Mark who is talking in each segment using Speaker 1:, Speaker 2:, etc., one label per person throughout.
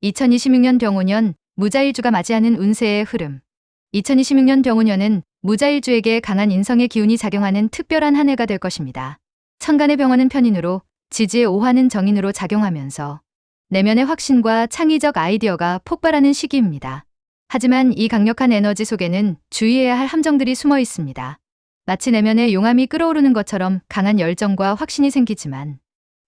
Speaker 1: 2026년 병오년, 무자일주가 맞이하는 운세의 흐름. 2026년 병오년은 무자일주에게 강한 인성의 기운이 작용하는 특별한 한 해가 될 것입니다. 천간의 병화는 편인으로, 지지의 오화는 정인으로 작용하면서 내면의 확신과 창의적 아이디어가 폭발하는 시기입니다. 하지만 이 강력한 에너지 속에는 주의해야 할 함정들이 숨어 있습니다. 마치 내면의 용암이 끓어오르는 것처럼 강한 열정과 확신이 생기지만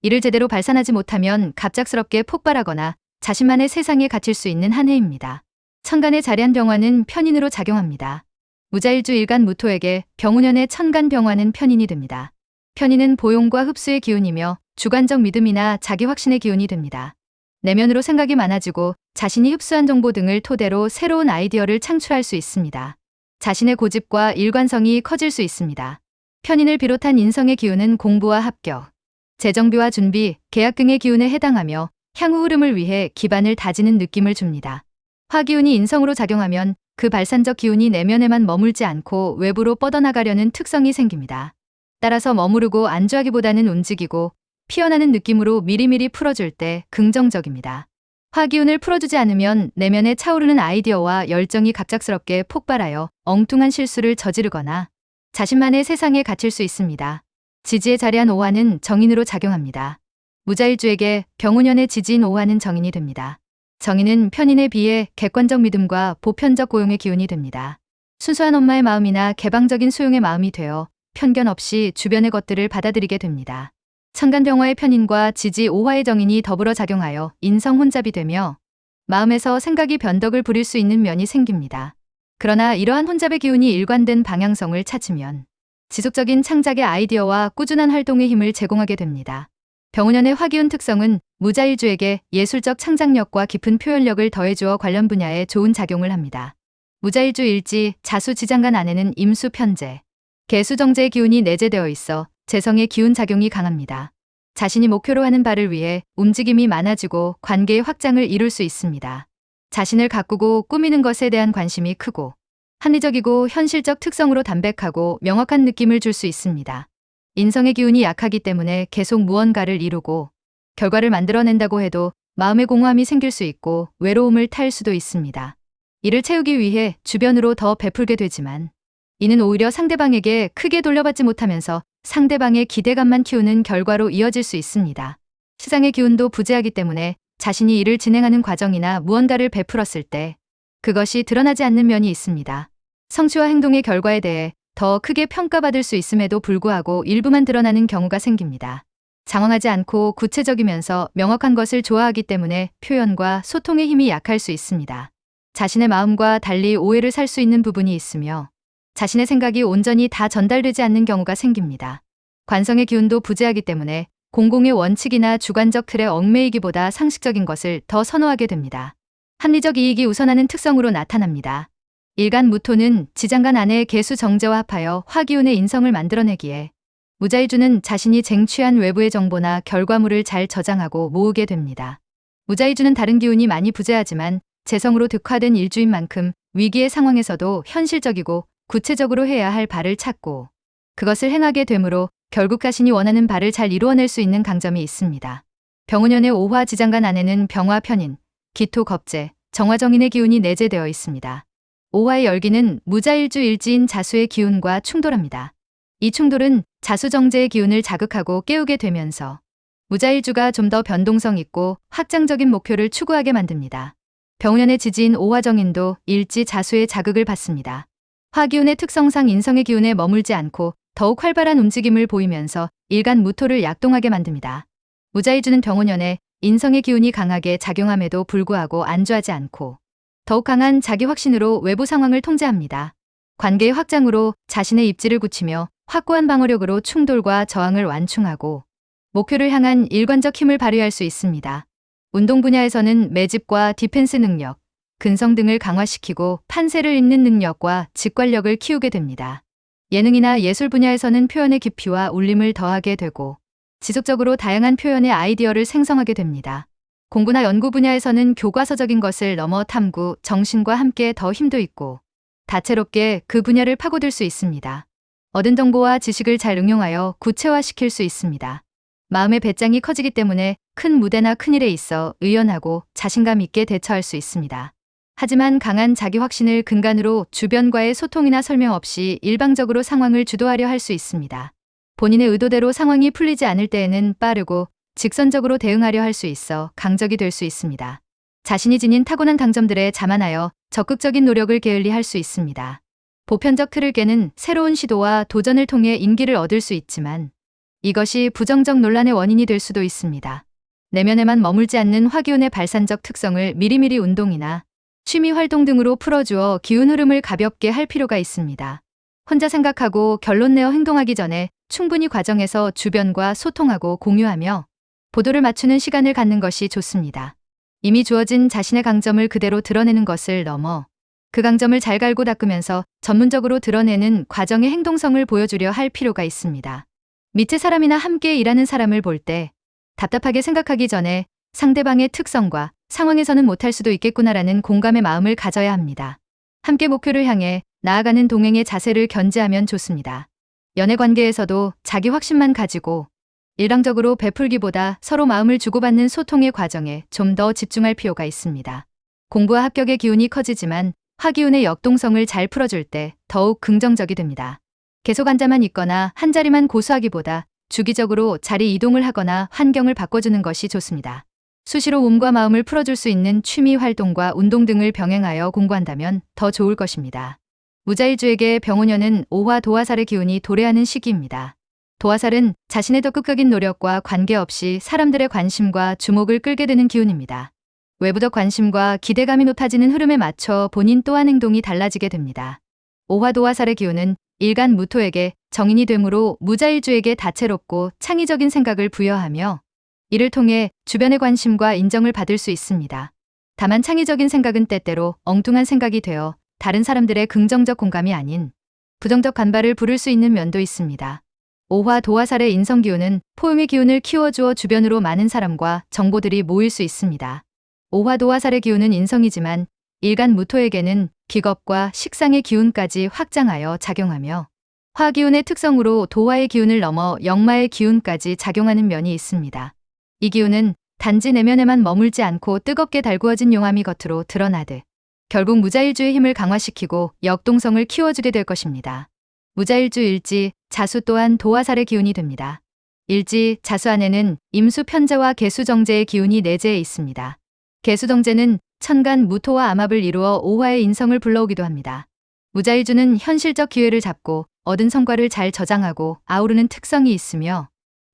Speaker 1: 이를 제대로 발산하지 못하면 갑작스럽게 폭발하거나 자신만의 세상에 갇힐 수 있는 한 해입니다. 천간의 자리한 병화는 편인으로 작용합니다. 무자일주 일간 무토에게 병오년의 천간 병화는 편인이 됩니다. 편인은 보용과 흡수의 기운이며 주관적 믿음이나 자기 확신의 기운이 됩니다. 내면으로 생각이 많아지고 자신이 흡수한 정보 등을 토대로 새로운 아이디어를 창출할 수 있습니다. 자신의 고집과 일관성이 커질 수 있습니다. 편인을 비롯한 인성의 기운은 공부와 합격, 재정비와 준비, 계약 등의 기운에 해당하며 향후 흐름을 위해 기반을 다지는 느낌을 줍니다. 화기운이 인성으로 작용하면 그 발산적 기운이 내면에만 머물지 않고 외부로 뻗어나가려는 특성이 생깁니다. 따라서 머무르고 안주하기보다는 움직이고 피어나는 느낌으로 미리미리 풀어줄 때 긍정적입니다. 화기운을 풀어주지 않으면 내면에 차오르는 아이디어와 열정이 갑작스럽게 폭발하여 엉뚱한 실수를 저지르거나 자신만의 세상에 갇힐 수 있습니다. 지지의 자리한 오화는 정인으로 작용합니다. 무자일주에게 병오년의 지지인 오화는 정인이 됩니다. 정인은 편인에 비해 객관적 믿음과 보편적 고용의 기운이 됩니다. 순수한 엄마의 마음이나 개방적인 수용의 마음이 되어 편견 없이 주변의 것들을 받아들이게 됩니다. 천간병화의 편인과 지지 오화의 정인이 더불어 작용하여 인성 혼잡이 되며 마음에서 생각이 변덕을 부릴 수 있는 면이 생깁니다. 그러나 이러한 혼잡의 기운이 일관된 방향성을 찾으면 지속적인 창작의 아이디어와 꾸준한 활동의 힘을 제공하게 됩니다. 병오년의 화기운 특성은 무자일주에게 예술적 창작력과 깊은 표현력을 더해주어 관련 분야에 좋은 작용을 합니다. 무자일주 일지, 자수 지장간 안에는 임수 편재, 개수 정제의 기운이 내재되어 있어 재성의 기운 작용이 강합니다. 자신이 목표로 하는 바를 위해 움직임이 많아지고 관계의 확장을 이룰 수 있습니다. 자신을 가꾸고 꾸미는 것에 대한 관심이 크고 합리적이고 현실적 특성으로 담백하고 명확한 느낌을 줄 수 있습니다. 인성의 기운이 약하기 때문에 계속 무언가를 이루고 결과를 만들어낸다고 해도 마음의 공허함이 생길 수 있고 외로움을 탈 수도 있습니다. 이를 채우기 위해 주변으로 더 베풀게 되지만 이는 오히려 상대방에게 크게 돌려받지 못하면서 상대방의 기대감만 키우는 결과로 이어질 수 있습니다. 시장의 기운도 부재하기 때문에 자신이 일을 진행하는 과정이나 무언가를 베풀었을 때 그것이 드러나지 않는 면이 있습니다. 성취와 행동의 결과에 대해 더 크게 평가받을 수 있음에도 불구하고 일부만 드러나는 경우가 생깁니다. 장황하지 않고 구체적이면서 명확한 것을 좋아하기 때문에 표현과 소통의 힘이 약할 수 있습니다. 자신의 마음과 달리 오해를 살 수 있는 부분이 있으며 자신의 생각이 온전히 다 전달되지 않는 경우가 생깁니다. 관성의 기운도 부재하기 때문에 공공의 원칙이나 주관적 틀에 얽매이기보다 상식적인 것을 더 선호하게 됩니다. 합리적 이익이 우선하는 특성으로 나타납니다. 일간 무토는 지장간 안에 개수 정제와 합하여 화기운의 인성을 만들어내기에 무자일주는 자신이 쟁취한 외부의 정보나 결과물을 잘 저장하고 모으게 됩니다. 무자일주는 다른 기운이 많이 부재하지만 재성으로 득화된 일주인 만큼 위기의 상황에서도 현실적이고 구체적으로 해야 할 바를 찾고 그것을 행하게 되므로 결국 자신이 원하는 바를 잘 이루어낼 수 있는 강점이 있습니다. 병오년의 오화 지장간 안에는 병화 편인, 기토 겁재, 정화정인의 기운이 내재되어 있습니다. 오화의 열기는 무자일주 일지인 자수의 기운과 충돌합니다. 이 충돌은 자수정제의 기운을 자극하고 깨우게 되면서 무자일주가 좀 더 변동성 있고 확장적인 목표를 추구하게 만듭니다. 병오년의 지지인 오화정인도 일지 자수의 자극을 받습니다. 화기운의 특성상 인성의 기운에 머물지 않고 더욱 활발한 움직임을 보이면서 일간 무토를 약동하게 만듭니다. 무자일주는 병오년에 인성의 기운이 강하게 작용함에도 불구하고 안주하지 않고 더욱 강한 자기 확신으로 외부 상황을 통제합니다. 관계의 확장으로 자신의 입지를 굳히며 확고한 방어력으로 충돌과 저항을 완충하고 목표를 향한 일관적 힘을 발휘할 수 있습니다. 운동 분야에서는 매집과 디펜스 능력, 근성 등을 강화시키고 판세를 잇는 능력과 직관력을 키우게 됩니다. 예능이나 예술 분야에서는 표현의 깊이와 울림을 더하게 되고 지속적으로 다양한 표현의 아이디어를 생성하게 됩니다. 공부나 연구 분야에서는 교과서적인 것을 넘어 탐구, 정신과 함께 더 힘도 있고 다채롭게 그 분야를 파고들 수 있습니다. 얻은 정보와 지식을 잘 응용하여 구체화시킬 수 있습니다. 마음의 배짱이 커지기 때문에 큰 무대나 큰일에 있어 의연하고 자신감 있게 대처할 수 있습니다. 하지만 강한 자기 확신을 근간으로 주변과의 소통이나 설명 없이 일방적으로 상황을 주도하려 할 수 있습니다. 본인의 의도대로 상황이 풀리지 않을 때에는 빠르고 직선적으로 대응하려 할 수 있어 강적이 될 수 있습니다. 자신이 지닌 타고난 강점들에 자만하여 적극적인 노력을 게을리할 수 있습니다. 보편적 틀을 깨는 새로운 시도와 도전을 통해 인기를 얻을 수 있지만 이것이 부정적 논란의 원인이 될 수도 있습니다. 내면에만 머물지 않는 화기운의 발산적 특성을 미리미리 운동이나 취미 활동 등으로 풀어주어 기운 흐름을 가볍게 할 필요가 있습니다. 혼자 생각하고 결론 내어 행동하기 전에 충분히 과정에서 주변과 소통하고 공유하며 보도를 맞추는 시간을 갖는 것이 좋습니다. 이미 주어진 자신의 강점을 그대로 드러내는 것을 넘어 그 강점을 잘 갈고 닦으면서 전문적으로 드러내는 과정의 행동성을 보여주려 할 필요가 있습니다. 밑에 사람이나 함께 일하는 사람을 볼 때 답답하게 생각하기 전에 상대방의 특성과 상황에서는 못할 수도 있겠구나라는 공감의 마음을 가져야 합니다. 함께 목표를 향해 나아가는 동행의 자세를 견지하면 좋습니다. 연애 관계에서도 자기 확신만 가지고 일방적으로 베풀기보다 서로 마음을 주고받는 소통의 과정에 좀 더 집중할 필요가 있습니다. 공부와 합격의 기운이 커지지만 화기운의 역동성을 잘 풀어줄 때 더욱 긍정적이 됩니다. 계속 앉아만 있거나 한자리만 고수하기보다 주기적으로 자리 이동을 하거나 환경을 바꿔주는 것이 좋습니다. 수시로 몸과 마음을 풀어줄 수 있는 취미 활동과 운동 등을 병행하여 공부한다면 더 좋을 것입니다. 무자일주에게 병오년은 오화 도화살의 기운이 도래하는 시기입니다. 도화살은 자신의 적극적인 노력과 관계없이 사람들의 관심과 주목을 끌게 되는 기운입니다. 외부적 관심과 기대감이 높아지는 흐름에 맞춰 본인 또한 행동이 달라지게 됩니다. 오화 도화살의 기운은 일간 무토에게 정인이 되므로 무자일주에게 다채롭고 창의적인 생각을 부여하며 이를 통해 주변의 관심과 인정을 받을 수 있습니다. 다만 창의적인 생각은 때때로 엉뚱한 생각이 되어 다른 사람들의 긍정적 공감이 아닌 부정적 간발을 부를 수 있는 면도 있습니다. 오화 도화살의 인성기운은 포용의 기운을 키워주어 주변으로 많은 사람과 정보들이 모일 수 있습니다. 오화 도화살의 기운은 인성이지만 일간 무토에게는 기겁과 식상의 기운까지 확장하여 작용하며 화기운의 특성으로 도화의 기운을 넘어 역마의 기운까지 작용하는 면이 있습니다. 이 기운은 단지 내면에만 머물지 않고 뜨겁게 달구어진 용암이 겉으로 드러나듯 결국 무자일주의 힘을 강화시키고 역동성을 키워주게 될 것입니다. 무자일주 일지, 자수 또한 도화살의 기운이 됩니다. 일지, 자수 안에는 임수 편제와 개수 정제의 기운이 내재해 있습니다. 개수 정제는 천간 무토와 암합을 이루어 오화의 인성을 불러오기도 합니다. 무자일주는 현실적 기회를 잡고 얻은 성과를 잘 저장하고 아우르는 특성이 있으며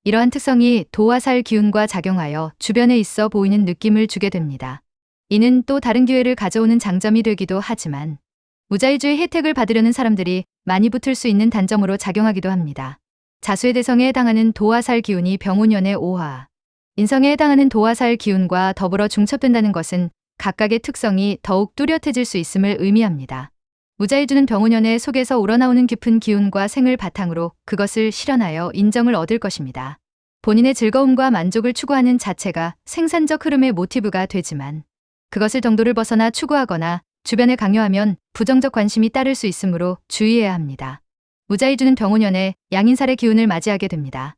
Speaker 1: 이러한 특성이 도화살 기운과 작용하여 주변에 있어 보이는 느낌을 주게 됩니다. 이는 또 다른 기회를 가져오는 장점이 되기도 하지만 무자일주의 혜택을 받으려는 사람들이 많이 붙을 수 있는 단점으로 작용하기도 합니다. 자수의 대성에 해당하는 도화살 기운이 병오년의 오화, 인성에 해당하는 도화살 기운과 더불어 중첩된다는 것은 각각의 특성이 더욱 뚜렷해질 수 있음을 의미합니다. 무자일주는 병오년의 속에서 우러나오는 깊은 기운과 생을 바탕으로 그것을 실현하여 인정을 얻을 것입니다. 본인의 즐거움과 만족을 추구하는 자체가 생산적 흐름의 모티브가 되지만 그것을 정도를 벗어나 추구하거나 주변에 강요하면 부정적 관심이 따를 수 있으므로 주의해야 합니다. 무자일주는 병오년에 양인살의 기운을 맞이하게 됩니다.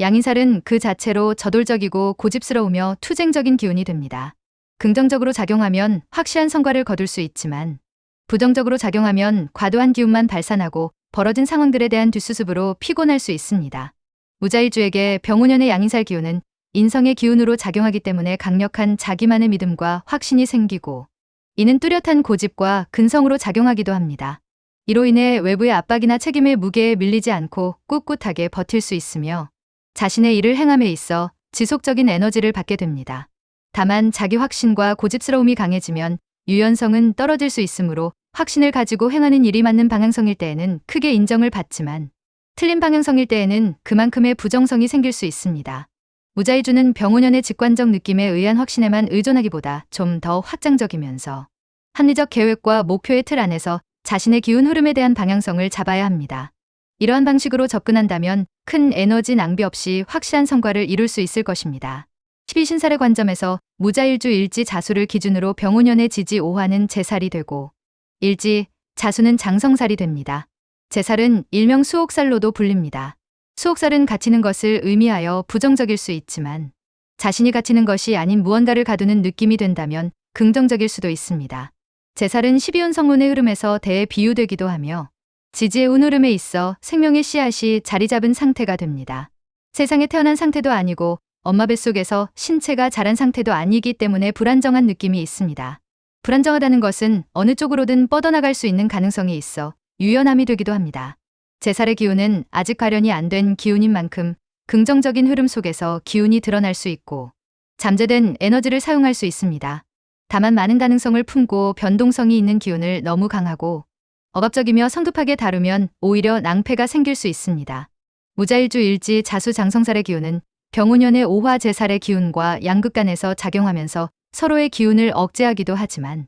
Speaker 1: 양인살은 그 자체로 저돌적이고 고집스러우며 투쟁적인 기운이 됩니다. 긍정적으로 작용하면 확실한 성과를 거둘 수 있지만 부정적으로 작용하면 과도한 기운만 발산하고 벌어진 상황들에 대한 뒷수습으로 피곤할 수 있습니다. 무자일주에게 병오년의 양인살 기운은 인성의 기운으로 작용하기 때문에 강력한 자기만의 믿음과 확신이 생기고 이는 뚜렷한 고집과 근성으로 작용하기도 합니다. 이로 인해 외부의 압박이나 책임의 무게에 밀리지 않고 꿋꿋하게 버틸 수 있으며 자신의 일을 행함에 있어 지속적인 에너지를 받게 됩니다. 다만 자기 확신과 고집스러움이 강해지면 유연성은 떨어질 수 있으므로 확신을 가지고 행하는 일이 맞는 방향성일 때에는 크게 인정을 받지만 틀린 방향성일 때에는 그만큼의 부정성이 생길 수 있습니다. 무자일주는 병오년의 직관적 느낌에 의한 확신에만 의존하기보다 좀 더 확장적이면서 합리적 계획과 목표의 틀 안에서 자신의 기운 흐름에 대한 방향성을 잡아야 합니다. 이러한 방식으로 접근한다면 큰 에너지 낭비 없이 확실한 성과를 이룰 수 있을 것입니다. 12신살의 관점에서 무자일주 일지 자수를 기준으로 병오년의 지지 오화는 제살이 되고 일지 자수는 장성살이 됩니다. 제살은 일명 수옥살로도 불립니다. 수옥살은 갇히는 것을 의미하여 부정적일 수 있지만 자신이 갇히는 것이 아닌 무언가를 가두는 느낌이 된다면 긍정적일 수도 있습니다. 제살은 12운 성운의 흐름에서 대에 비유되기도 하며 지지의 운 흐름에 있어 생명의 씨앗이 자리 잡은 상태가 됩니다. 세상에 태어난 상태도 아니고 엄마 뱃속에서 신체가 자란 상태도 아니기 때문에 불안정한 느낌이 있습니다. 불안정하다는 것은 어느 쪽으로든 뻗어나갈 수 있는 가능성이 있어 유연함이 되기도 합니다. 제살의 기운은 아직 발현이 안 된 기운인 만큼 긍정적인 흐름 속에서 기운이 드러날 수 있고 잠재된 에너지를 사용할 수 있습니다. 다만 많은 가능성을 품고 변동성이 있는 기운을 너무 강하고 억압적이며 성급하게 다루면 오히려 낭패가 생길 수 있습니다. 무자일주 일지 자수 장성살의 기운은 병운년의 오화 제살의 기운과 양극간에서 작용하면서 서로의 기운을 억제하기도 하지만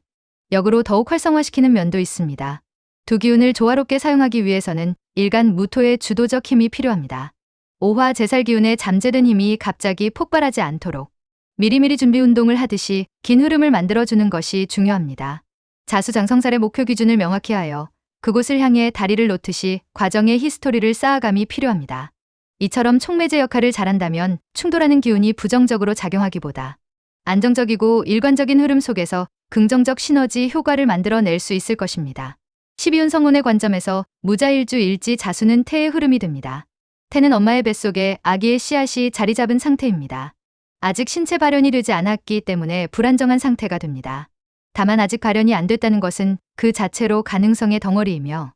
Speaker 1: 역으로 더욱 활성화시키는 면도 있습니다. 두 기운을 조화롭게 사용하기 위해서는 일간 무토의 주도적 힘이 필요합니다. 오화 제살 기운의 잠재된 힘이 갑자기 폭발하지 않도록 미리미리 준비 운동을 하듯이 긴 흐름을 만들어주는 것이 중요합니다. 자수장성살의 목표 기준을 명확히 하여 그곳을 향해 다리를 놓듯이 과정의 히스토리를 쌓아감이 필요합니다. 이처럼 촉매제 역할을 잘한다면 충돌하는 기운이 부정적으로 작용하기보다 안정적이고 일관적인 흐름 속에서 긍정적 시너지 효과를 만들어낼 수 있을 것입니다. 12운 성운의 관점에서 무자일주 일지 자수는 태의 흐름이 됩니다. 태는 엄마의 뱃속에 아기의 씨앗이 자리 잡은 상태입니다. 아직 신체 발현이 되지 않았기 때문에 불안정한 상태가 됩니다. 다만 아직 발현이 안 됐다는 것은 그 자체로 가능성의 덩어리이며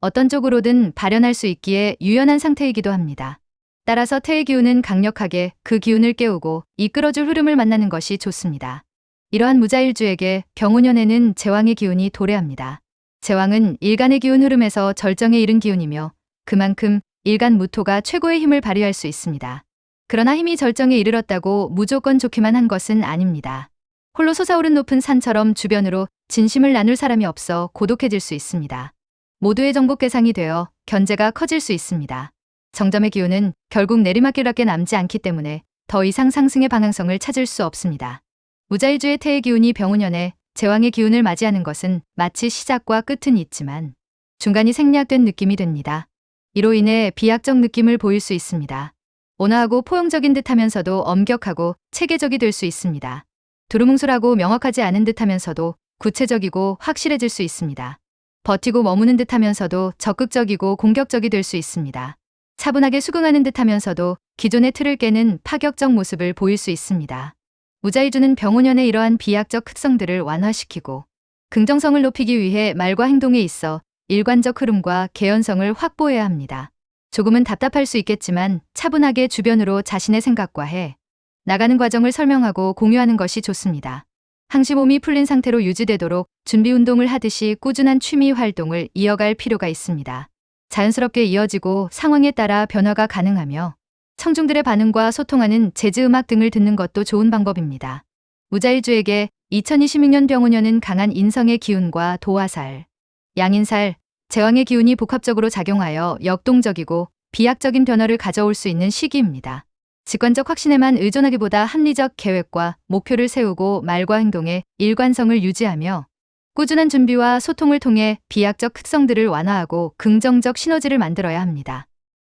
Speaker 1: 어떤 쪽으로든 발현할 수 있기에 유연한 상태이기도 합니다. 따라서 태의 기운은 강력하게 그 기운을 깨우고 이끌어줄 흐름을 만나는 것이 좋습니다. 이러한 무자일주에게 병운년에는 제왕의 기운이 도래합니다. 제왕은 일간의 기운 흐름에서 절정에 이른 기운이며 그만큼 일간 무토가 최고의 힘을 발휘할 수 있습니다. 그러나 힘이 절정에 이르렀다고 무조건 좋기만 한 것은 아닙니다. 홀로 솟아오른 높은 산처럼 주변으로 진심을 나눌 사람이 없어 고독해질 수 있습니다. 모두의 정복대상이 되어 견제가 커질 수 있습니다. 정점의 기운은 결국 내리막길밖에 남지 않기 때문에 더 이상 상승의 방향성을 찾을 수 없습니다. 무자일주의 태의 기운이 병운년에 제왕의 기운을 맞이하는 것은 마치 시작과 끝은 있지만 중간이 생략된 느낌이 됩니다. 이로 인해 비약적 느낌을 보일 수 있습니다. 온화하고 포용적인 듯하면서도 엄격하고 체계적이 될 수 있습니다. 두루뭉술하고 명확하지 않은 듯하면서도 구체적이고 확실해질 수 있습니다. 버티고 머무는 듯하면서도 적극적이고 공격적이 될 수 있습니다. 차분하게 수긍하는 듯하면서도 기존의 틀을 깨는 파격적 모습을 보일 수 있습니다. 무자일주는 병운년의 이러한 비약적 특성들을 완화시키고 긍정성을 높이기 위해 말과 행동에 있어 일관적 흐름과 개연성을 확보해야 합니다. 조금은 답답할 수 있겠지만 차분하게 주변으로 자신의 생각과 해 나가는 과정을 설명하고 공유하는 것이 좋습니다. 항시 몸이 풀린 상태로 유지되도록 준비 운동을 하듯이 꾸준한 취미 활동을 이어갈 필요가 있습니다. 자연스럽게 이어지고 상황에 따라 변화가 가능하며 청중들의 반응과 소통하는 재즈 음악 등을 듣는 것도 좋은 방법입니다. 무자일주에게 2026년 병운년은 강한 인성의 기운과 도화살, 양인살, 제왕의 기운이 복합적으로 작용하여 역동적이고 비약적인 변화를 가져올 수 있는 시기입니다. 직관적 확신에만 의존하기보다 합리적 계획과 목표를 세우고 말과 행동에 일관성을 유지하며 꾸준한 준비와 소통을 통해 비약적 특성들을 완화하고 긍정적 시너지를 만들어야 합니다.